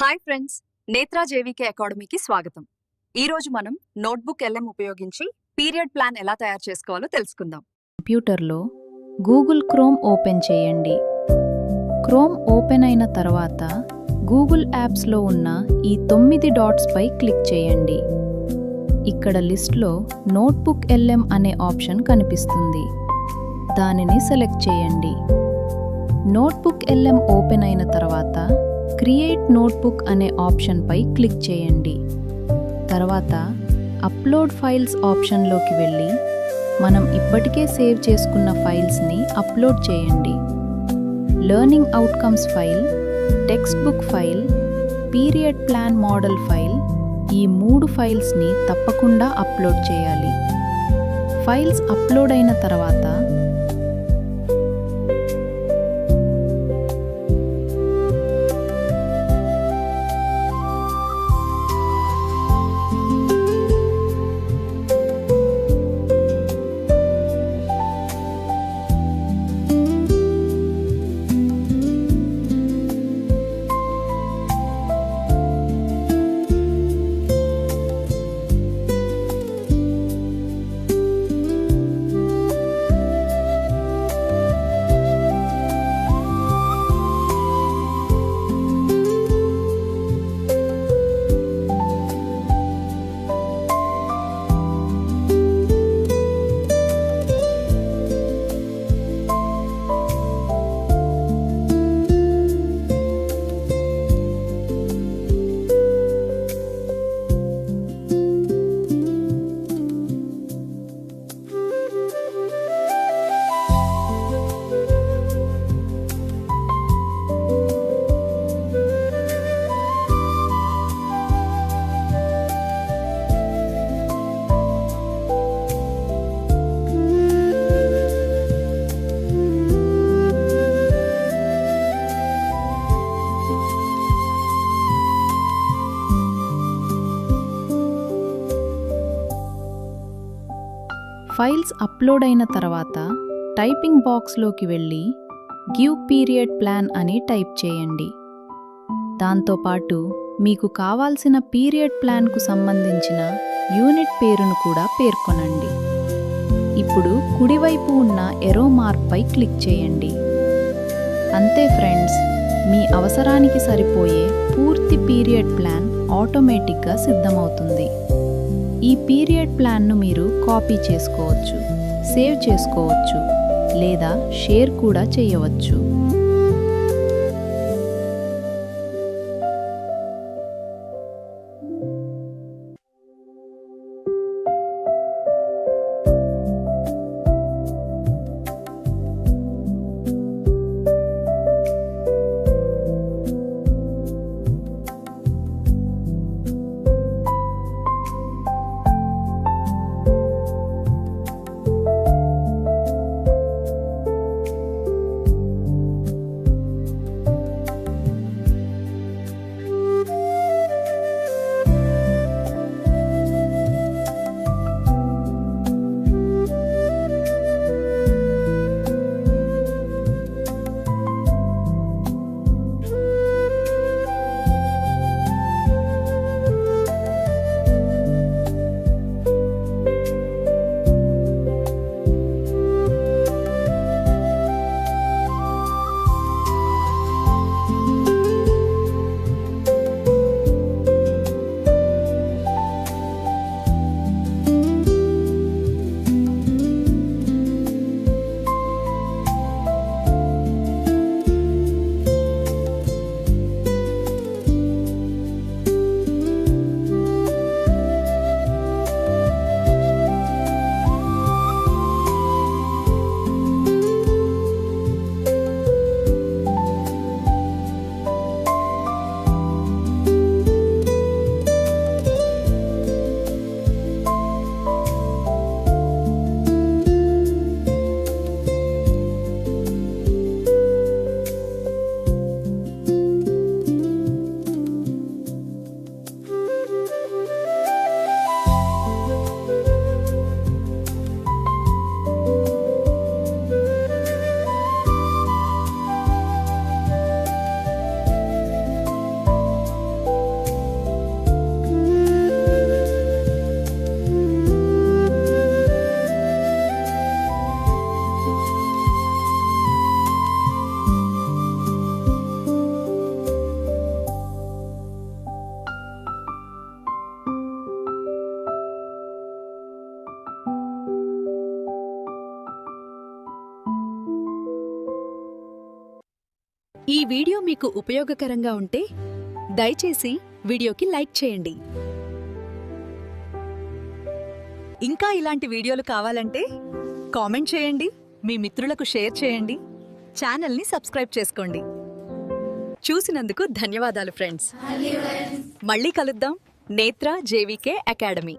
Hi friends, Netra JVK అకాడమీకి స్వాగతం. ఈ రోజు మనం నోట్బుక్ ఎల్ఎం ఉపయోగించి పీరియడ్ ప్లాన్ ఎలా తయారు చేసుకోవాలో తెలుసుకుందాం. కంప్యూటర్లో గూగుల్ క్రోమ్ ఓపెన్ చేయండి. క్రోమ్ ఓపెన్ అయిన తర్వాత గూగుల్ యాప్స్లో ఉన్న ఈ 9 డాట్స్పై క్లిక్ చేయండి. ఇక్కడ లిస్ట్లో నోట్బుక్ ఎల్ఎం అనే ఆప్షన్ కనిపిస్తుంది. దానిని సెలెక్ట్ చేయండి. నోట్బుక్ ఎల్ఎం ఓపెన్ అయిన తర్వాత క్రియేట్ నోట్బుక్ అనే ఆప్షన్పై క్లిక్ చేయండి. తర్వాత అప్లోడ్ ఫైల్స్ ఆప్షన్లోకి వెళ్ళి మనం ఇప్పటికే సేవ్ చేసుకున్న ఫైల్స్ని అప్లోడ్ చేయండి. Learning outcomes file, text book file, period plan model file, ఈ 3 ఫైల్స్ని తప్పకుండా అప్లోడ్ చేయాలి. ఫైల్స్ అప్లోడ్ అయిన తర్వాత ఫైల్స్ అప్లోడ్ అయిన తర్వాత టైపింగ్ బాక్స్లోకి వెళ్ళి గివ్ పీరియడ్ ప్లాన్ అని టైప్ చేయండి. దాంతోపాటు మీకు కావాల్సిన పీరియడ్ ప్లాన్కు సంబంధించిన యూనిట్ పేరును కూడా పేర్కొనండి. ఇప్పుడు కుడివైపు ఉన్న ఎరో మార్క్పై క్లిక్ చేయండి. అంతే ఫ్రెండ్స్, మీ అవసరానికి సరిపోయే పూర్తి పీరియడ్ ప్లాన్ ఆటోమేటిక్గా సిద్ధమవుతుంది. ఈ పీరియడ్ ప్లాన్ను మీరు కాపీ చేసుకోవచ్చు, సేవ్ చేసుకోవచ్చు, లేదా షేర్ కూడా చేయవచ్చు. ఈ వీడియో మీకు ఉపయోగకరంగా ఉంటే దయచేసి వీడియోకి లైక్ చేయండి. ఇంకా ఇలాంటి వీడియోలు కావాలంటే కామెంట్ చేయండి, మీ మిత్రులకు షేర్ చేయండి, ఛానల్ని సబ్స్క్రైబ్ చేసుకోండి. చూసినందుకు ధన్యవాదాలు ఫ్రెండ్స్. మళ్ళీ కలుద్దాం. నేత్ర జేవికే అకాడమీ.